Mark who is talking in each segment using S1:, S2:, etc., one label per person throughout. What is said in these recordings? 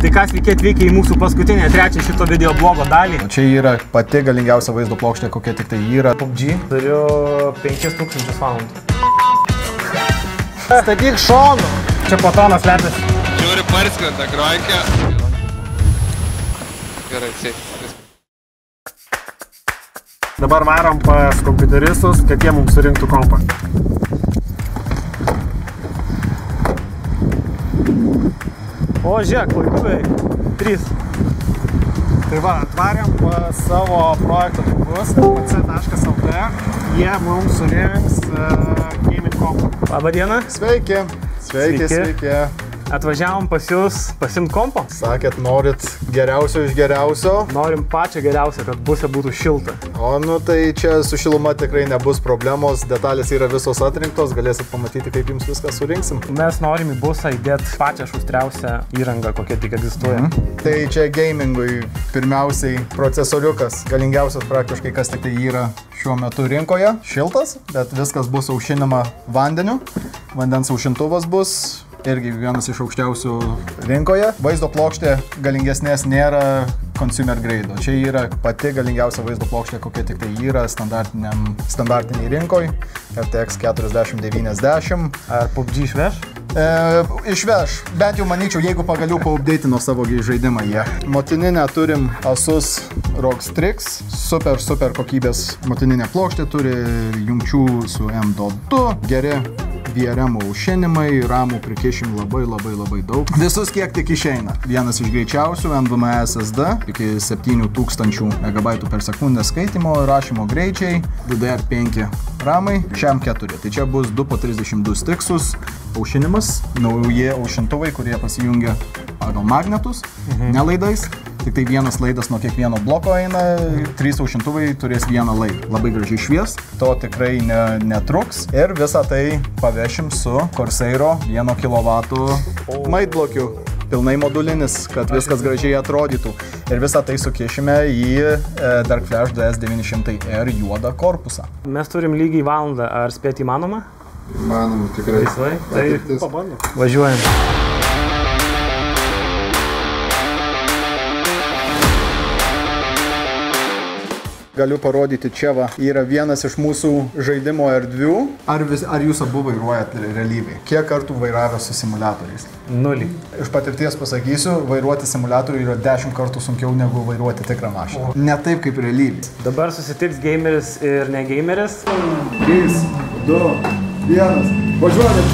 S1: Tai kas sveiki atvykę į mūsų paskutinę trečią šito video blogo dalį.
S2: Čia yra pati galingiausia vaizdo plokštė, kokia tik tai yra.
S1: PUBG. Turiu 5000 valandų.
S2: Statyk šonu.
S1: Čia patonas lepiasi.
S3: Žiūri parskrenta krojkę. Gerai, sėk.
S1: Dabar varom pas kompiuteristus, kad jie mums surinktų kompą. O, žiūrėk, laiku beveik. 3. Tai va, atvarėm pas savo projekto draugus, pc.lt. Jie mums surinks gaming kompą. Labą dieną.
S2: Sveiki. Sveiki.
S1: Atvažiavom pas jūs pasimt kompą.
S2: Sakėt, norit geriausio iš geriausio.
S1: Norim pačią geriausią, kad busė būtų šilta.
S2: O, nu tai čia su šiluma tikrai nebus problemos. Detalės yra visos atrinktos, galėsit pamatyti, kaip jums viską surinksim.
S1: Mes norim į busą įdėti pačią šustriausią įrangą, kokia tik egzistuoja.
S2: Tai čia gamingui pirmiausiai procesoriukas. Galingiausias praktiškai, kas tik tai yra šiuo metu rinkoje. Šiltas, bet viskas bus aušinama vandeniu. Vandens aušintuvas bus. Irgi vienas iš aukščiausių rinkoje. Vaizdo plokštė galingesnės nėra consumer grade. Čia yra pati galingiausia vaizdo plokštė, kokia tik tai yra standartiniai rinkoj. RTX 4090.
S1: Ar PUBG išveš?
S2: Išveš. Bent jau manyčiau, jeigu pagaliau paupdeitino savo žaidimą jie. Motininę turim Asus ROG Strix. Super kokybės motininė plokštė. Turi jungčių su M.2. Geri VRM aušinimai, ramų prikišim labai daug. Visus kiek tik išeina. Vienas iš greičiausių NVMe SSD, iki 7000 MB per sekundę skaitimo, rašymo greičiai, DDR5 ramai, šiam 4. Tai čia bus 2 po 32 stiksus aušinimas, nauji aušintuvai, kurie pasijungia pagal magnetus, nelaidais. Tik tai vienas laidas nuo kiekvieno bloko eina, 3 aušintuvai turės vieną laidą. Labai gražiai švies, to tikrai netruks. Ir visą tai pavešim su Corsairo 1 kW maitblokiu. Pilnai modulinis, kad viskas gražiai atrodytų. Ir visą tai sukišime į DarkFlash DS900R juodą korpusą.
S1: Mes turim lygiai valandą. Ar spėti įmanoma?
S2: Įmanoma, tikrai.
S1: Laisvai? Tai pabandom. Važiuojam.
S2: Galiu parodyti, čia va, yra vienas iš mūsų žaidimo erdvių. Ar jūs abu vairuojat realybėj? Kiek kartų vairavę su simuliatoriais?
S1: 0.
S2: Iš patirties pasakysiu, vairuoti simuliatorių yra 10 kartų sunkiau negu vairuoti tikrą mašiną. Ne taip kaip realybėj.
S1: Dabar susitiks gameris ir ne gameris.
S2: 3, 2, 1, važiuojam!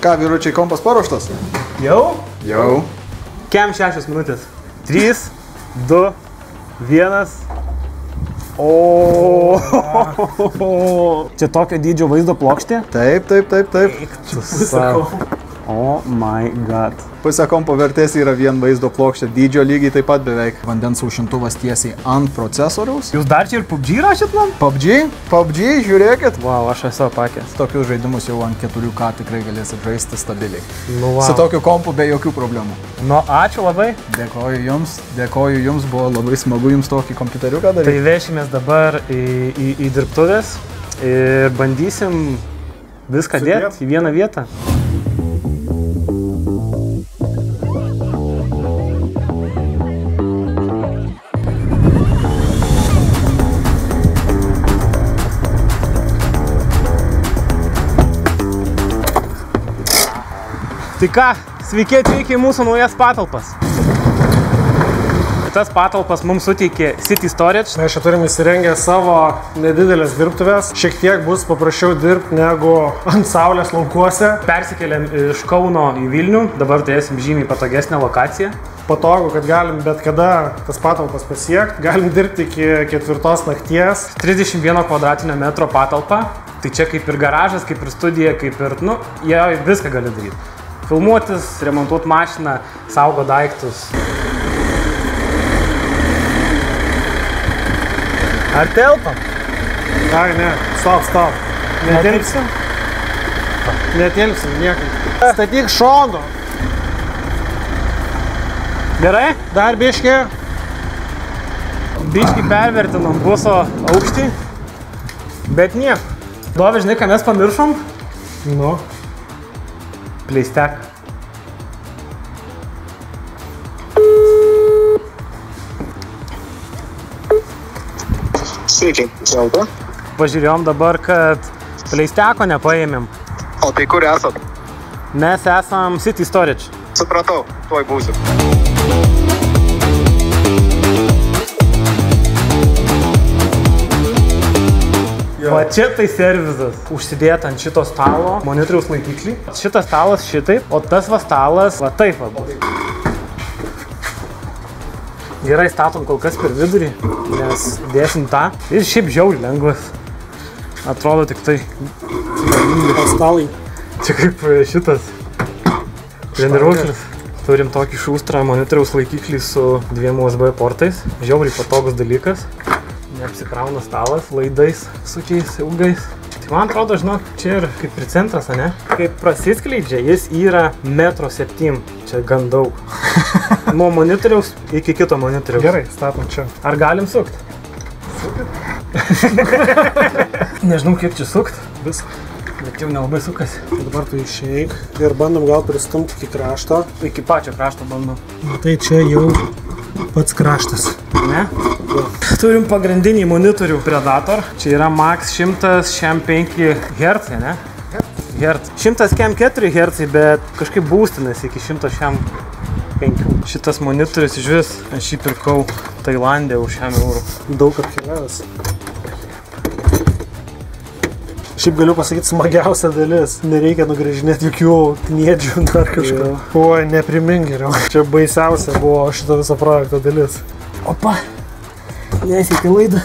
S2: Ką, vyručiai, kompas paruoštas?
S1: Jau?
S2: Jau.
S1: Kem 6 minutės? 3, 2, 1. O. Čia tokio dydžio vaizdo plokštė?
S2: Taip.
S1: Eik tu savo. Oh my god.
S2: Pusė kompo vertės yra vien vaizdo plokštė. Dydžio lygiai taip pat beveik. Vandens aušintuvas tiesiai ant procesoriaus.
S1: Jūs dar čia ir PUBG rašyt man?
S2: PUBG, žiūrėkit.
S1: Wow, aš esu apakęs.
S2: Tokius žaidimus jau ant 4K tikrai galėsit žaisti stabiliai.
S1: Nu, wow.
S2: Su tokiu kompu be jokių problemų.
S1: Nu, ačiū labai.
S2: Dėkoju jums, buvo labai smagu jums tokį kompiuteriuką daryti.
S1: Tai vešimės dabar į dirbtuvės ir bandysim viską dėti į vieną vietą. Tai ką, sveiki atvykę į mūsų naujas patalpas. Tas patalpas mums suteikė City Storage.
S4: Mes čia turim įsirengę savo nedidelės dirbtuvės. Šiek tiek bus paprasčiau dirbti negu ant saulės laukuose.
S1: Persikėlėm iš Kauno į Vilnių, dabar turėsim žymiai patogesnę lokaciją.
S4: Patogu, kad galim bet kada tas patalpas pasiekti. Galim dirbti iki 4 nakties.
S1: 31 kvadratinio metro patalpa. Tai čia kaip ir garažas, kaip ir studija, kaip ir, jie viską gali daryti. Filmuotis, remontuoti mašiną, saugo daiktus. Ar telpam?
S4: Ai, ne, stop. Netilpsim. Netilpsim, niekaip. Statyk šonu.
S1: Gerai?
S4: Dar biškį.
S1: Biškį pervertinom buso aukštį, bet nieko. Dovi, žinai, ką mes pamiršom?
S4: Nu.
S1: Pleistek.
S5: Sveiki, Zelda.
S1: Pažiūrėjom dabar, kad pleisteko nepaėmėm.
S5: O tai kur esat?
S1: Mes esam City Storage.
S5: Supratau, tuoj būsiu.
S1: Va čia tai servizas. Užsidėt ant šito stalo monitoriaus laikiklį. Šitas stalas šitaip, o tas va stalas va taip va bus. Gerai statom kol kas per vidurį, nes dėsim tą. Ir šiaip žiauriai lengvas. Atrodo tik tai.
S4: Stalai.
S1: Čia kaip šitas treniruoklis. Turim tokį šūstrą monitoriaus laikiklį su 2 USB portais. Žiauriai patogus dalykas. Neapsikrauna stalas laidais visokiais ilgais. Tai man atrodo, žinok, čia ir kaip ir centras, ne? Kaip prasiskleidžia, jis yra 1,7 m. Čia gan daug. Nuo monitoriaus iki kito monitoriaus.
S4: Gerai, statom čia.
S1: Ar galim sukt? Nežinau, kiek čia sukt.
S4: Visą.
S1: Bet jau nelabai sukasi.
S4: Dabar tu išeik ir bandom gal pristumti iki krašto.
S1: Iki pačio krašto bandom.
S4: Tai čia jau pats kraštas.
S1: Ne? Turim pagrindinį monitorių Predator. Čia yra Max 105 Hz, ne? Hz. 104 Hz, bet kažkaip būstinasi iki 105. Šitas monitorius iš vis, aš jį pirkau Tailande už 100 eurų.
S4: Daug apkeliavęs. Šiaip galiu pasakyti, smagiausia dalis. Nereikia nugrįžinėti jokių kniedžių dar kažko. Oi, neprimink geriau. Čia baisiausia buvo šito viso projekto dalis.
S1: Opa, nesėk į laidą.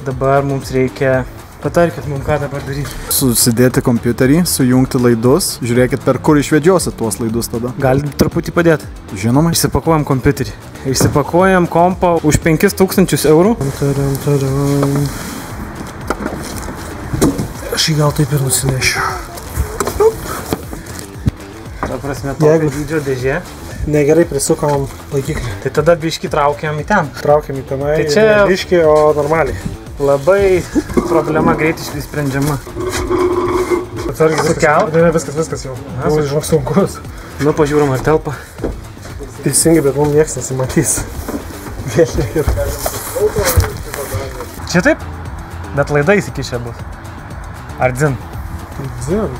S1: Dabar mums reikia, patarkit mums ką dabar daryti.
S2: Susidėti kompiuterį, sujungti laidus. Žiūrėkit, per kur išvedžiosit tuos laidus tada.
S1: Galit truputį padėti.
S2: Žinoma.
S1: Išsipakuojam kompiuterį. Išsipakuojam kompą už 5000 eurų.
S4: Aš jį gal taip ir nusinešiu.
S1: Ta prasme, tokio dydžio dėžė.
S4: Negerai prisukom laikiklį.
S1: Tai tada biškį traukiam į ten.
S4: Traukiam į tenai,
S1: Tai čia
S4: ne biškį, o normaliai.
S1: Labai problema greit išsprendžiama.
S4: Atsargiai
S1: Sukelt?
S4: Ne, viskas jau. Buvo žinok sunkus.
S1: Nu, pažiūrim, ar telpa.
S4: Teisingai, bet mums nieks nesimatys. Vėlė ir.
S1: Čia taip? Bet laida įsikišę bus. Ar dzin?
S4: Dzin.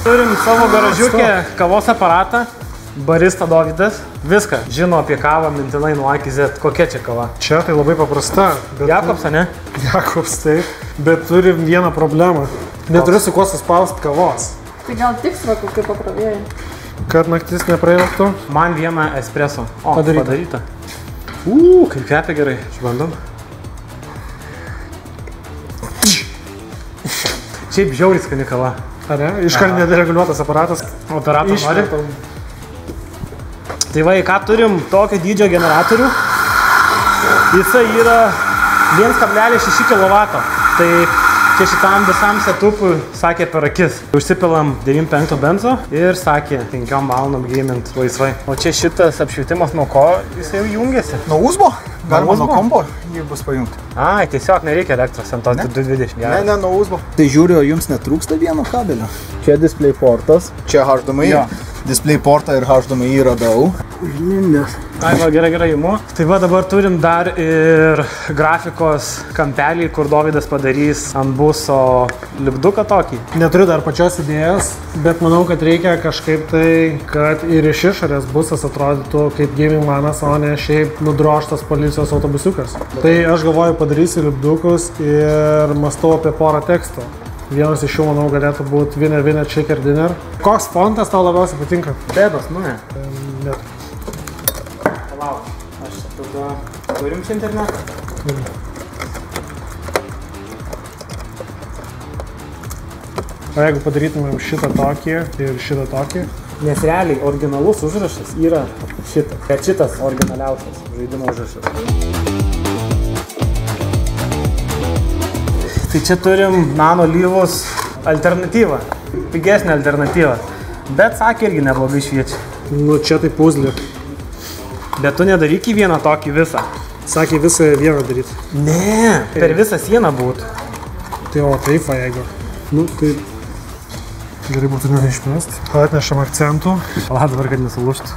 S1: Turim savo garažiukę kavos aparatą. Barista Dovydas. Viską. Žino apie kavą mintinai nuo A iki Z. Kokia čia kava?
S4: Čia tai labai paprasta. Bet
S1: Jakobs, ne?
S4: Jakobs, taip. Bet turim vieną problemą. Neturiu su kuo suspausti kavos.
S6: Tai gal tiksla kokie pakrovėjai?
S4: Kad naktis neprailgtų.
S1: Man vieną espresso. O,
S4: Padaryta.
S1: Kaip kvepia gerai. Išbandom. Šiaip žiauriai skani kava.
S4: Ar ne? Iškart nedereguliuotas aparatas.
S1: Operator nori. Tai va, į ką turim tokio dydžio generatorių. Jisai yra 1,6 kW. Tai čia šitam visam setupui sakė per akis. Užsipilam 95 benzo ir sakė 5 valandom gamint laisvai. O čia šitas apšvietimas nuo ko jisai jau jungiasi?
S2: Nuo uzbo? Galima
S1: Nuo
S2: nuo kombo jį bus pajungti.
S1: Ai, tiesiog nereikia elektros ant tos 220.
S2: Ne, nuo uzbo. Tai žiūriu, jums netrūksta vieno kabelio. Čia display portas. Čia HDMI.
S1: Jo.
S2: Display portą ir HDMI radau. Užlindęs.
S1: Ai, va, gerai, imu. Tai va, dabar turim dar ir grafikos kampelį, kur Dovydas padarys ant buso lipduką tokį.
S4: Neturiu dar pačios idėjos, bet manau, kad reikia kažkaip tai, kad ir iš išorės busas atrodytų kaip gaming manas, o ne šiaip nudroštas policijos autobusiukas. Tai aš galvoju padarysiu lipdukus ir mąstau apie porą tekstų. Vienas iš jų, manau, galėtų būti Winner Chicken Dinner. Koks fontas tau labiausiai patinka?
S1: Bėdos, nu ne.
S4: Net.
S1: Palauk, aš tada turim čia internetą?
S4: O jeigu padarytumėm šitą tokį ir šitą tokį?
S1: Nes realiai originalus užrašas yra šitas. Bet šitas originaliausias žaidimo užrašas. Tai čia turim nano lyvos alternatyvą. Pigesnę alternatyvą.
S7: Bet sakė irgi neblogai šviečia.
S4: Nu, čia tai puzlė.
S7: Bet tu nedaryk į vieną tokį visą.
S4: Sakė visą vieną daryti.
S7: Ne, per visą sieną būtų.
S4: Tai o taip, jeigu. Nu, tai gerai būtų neišmest. Atnešam akcentų.
S7: Pala dabar, kad nesulūštų.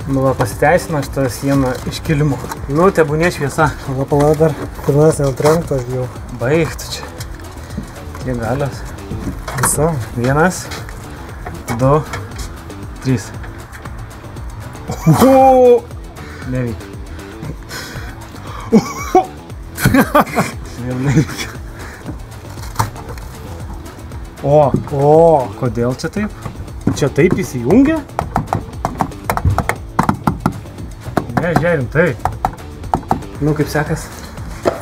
S7: Nu, va, pasiteisino šitą sieną iškilimu. Nu, tebūnė šviesa.
S4: Pala dar. Pirmas neatrenktų, aš bijau.
S7: Baigtų čia. Kiek galios?
S4: Visa.
S7: 1, 2, 3. Neveikia. Vėl neveikia. O, kodėl čia taip? Čia taip įsijungia? Ne, žiūrim, tai. Nu, kaip sekas?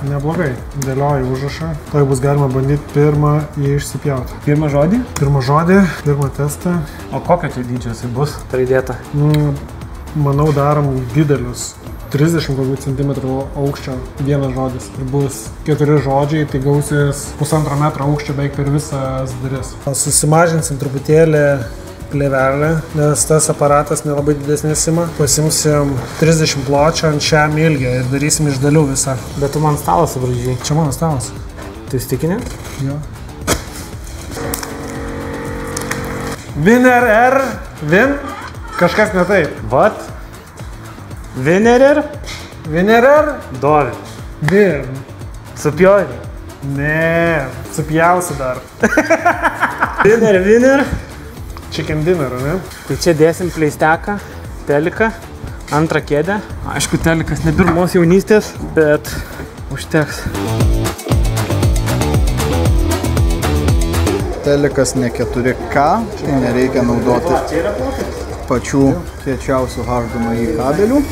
S4: Neblogai. Dėlioju užrašą. Tai bus galima bandyti pirmą jį išsipjauti.
S7: Pirmą žodį?
S4: Pirmą žodį, pirmą testą.
S7: O kokio čia dydžio jisai bus? Pridėta.
S4: Manau, darom didelius. 30 cm aukščio vienas žodis. Ir bus 4 žodžiai, tai gausis 1,5 metro aukščio beveik per visas duris. Susimažinsim truputėlį plėvelę, nes tas aparatas nelabai didesnis ima. Pasimsim 30 pločio ant šiam ilgio ir darysim iš dalių visą.
S7: Bet tu man stalą subraižei.
S4: Čia mano stalas.
S7: Tu įstikinė?
S4: Jo. Winner. Win? Kažkas ne taip.
S7: Vat. Winner. Dovi.
S4: Win.
S7: Supjovi.
S4: Ne, supjausi dar.
S7: Winner.
S4: Chicken dinner, ne?
S7: Tai čia dėsim pleisteką, teliką, antrą kėdę. Aišku, telikas ne pirmos jaunystės, bet užteks.
S2: Telikas ne 4K, tai nereikia naudoti pačių kiečiausių HDMI kabelių.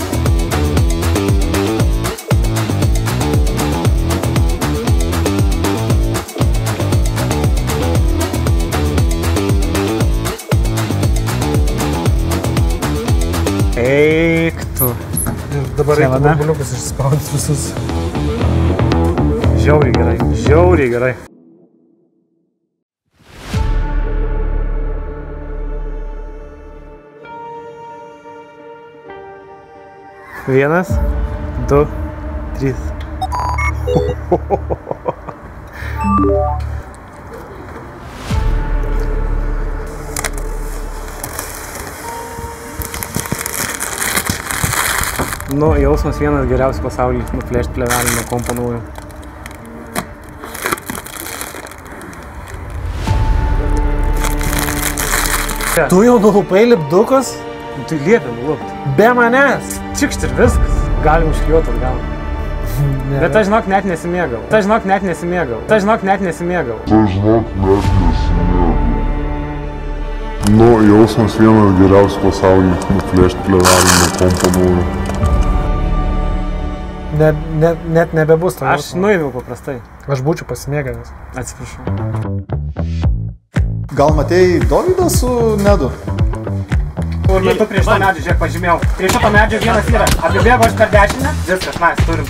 S7: Eik tu.
S4: Ir dabar reikia burbuliukus išspaudyti visus.
S7: Žiauriai gerai, žiauriai gerai. Vienas, 2, 3. Nu, jausmas vienas geriausių pasaulyje, nuplėšti plėvelį nuo kompo naujo. Tu jau nulupai lipdukus? Tai liepia nulupti.
S4: Be manęs!
S7: Čikšt ir viskas. Galim užkliuoti atgal. Bet aš žinok net nesimėgau.
S8: Nu, jausmas vienas geriausių pasaulyje, nuplėšti plėvelį nuo kompo naujo.
S4: Net nebebus to.
S7: Aš nuėmiau paprastai.
S4: Aš būčiau pasimėgęs.
S7: Atsiprašau.
S2: Gal matėjai Dovydą su Nedu?
S7: Ir tu prieš to medžio, žiūrėk, pažymėjau. Prieš šito medžio vienas yra. Apibėgo aš per dešinę. Viskas, nice, turim.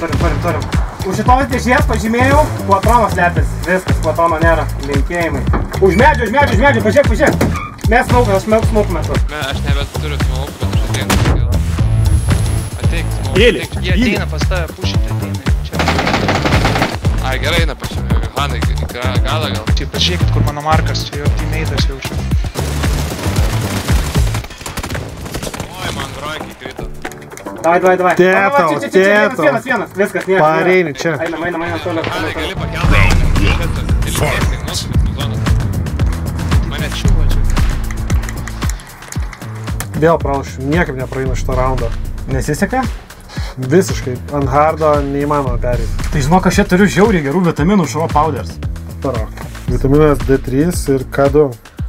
S7: Už šitos dešinės pažymėjau, Platonas lepės. Viskas, Platono nėra. Linkėjimai. Už medžio, pažiūrėk. Mes smoke metu.
S3: Ne, aš nebeturiu smoke, bet aš ateinu. Ateik smoke.
S7: Jie
S3: ateina pas tave, pušyti ateina. Ai, gerai eina pažymėjau. Hanai, galą gal.
S9: Tai pažiūrėkit, kur mano markas, čia jo teammate'as jaučiu.
S3: Oi, man broikiai krito.
S7: Davai.
S4: Tėtau.
S7: Vienas. Viskas, nieko.
S4: Pareini čia.
S7: Einam, toliau.
S3: Hanai, gali pakelti. Ilgeskai, nusulės zonas. Mane čiuva čia.
S4: Vėl pralašiu, niekaip nepraeinu šitą raundą.
S7: Nesiseka?
S4: Visiškai. Ant hardo neįmanoma perėti.
S7: Tai žinok, aš čia turiu žiauriai gerų vitaminų Raw Powders.
S4: Paro. Vitaminas D3 ir K2.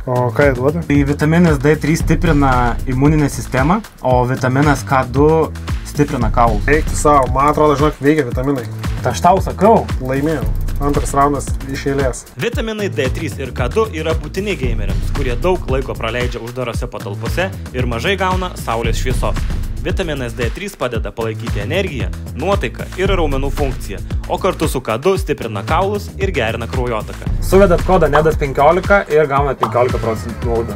S4: O ką jie duoda?
S7: Tai vitaminas D3 stiprina imuninę sistemą, o vitaminas K2 stiprina kaulus.
S4: Eik tu savo, man atrodo, žinok, veikia vitaminai.
S7: Tai aš tau sakau.
S4: Laimėjau. Antras raundas iš eilės.
S10: Vitaminai D3 ir K2 yra būtini gameriams, kurie daug laiko praleidžia uždarose patalpose ir mažai gauna saulės šviesos. Vitaminas D3 padeda palaikyti energiją, nuotaiką ir raumenų funkciją, o kartu su K2 stiprina kaulus ir gerina kraujotaką.
S7: Suvedat kodą NEDAS15 ir gaunat 15% naudą.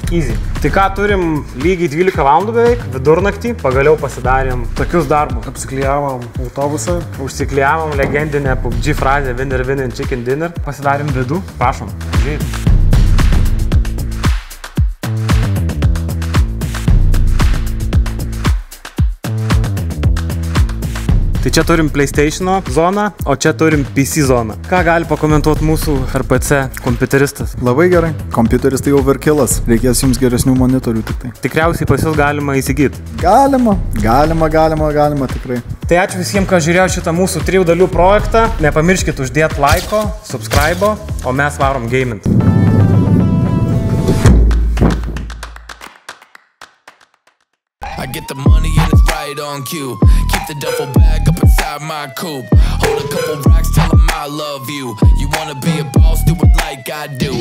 S7: Easy. Tai ką turim lygiai 12 valandų beveik, vidurnaktį, pagaliau pasidarėm tokius darbus.
S4: Apsiklijavom autobusą.
S7: Užsiklijavom legendinę PUBG frazę Winner Winning Chicken Dinner. Pasidarėm vidų. Prašom. Žiūrėt. Tai čia turim PlayStation'o zoną, o čia turim PC zoną. Ką gali pakomentuoti mūsų RPC kompiuteristas?
S2: Labai gerai. Kompiuteris tai overkillas. Reikės jums geresnių monitorių tik tai.
S7: Tikriausiai pas jūs galima įsigyti.
S2: Galima tikrai.
S7: Tai ačiū visiems, kas žiūrėjo šitą mūsų 3 dalių projektą. Nepamirškit uždėti laiko, subscribe, o mes varom gamint.
S11: I get the money and it's right on cue. Keep the duffel bag up inside my coupe. Hold a couple racks, tell them I love you. You wanna be a boss, do it like I do.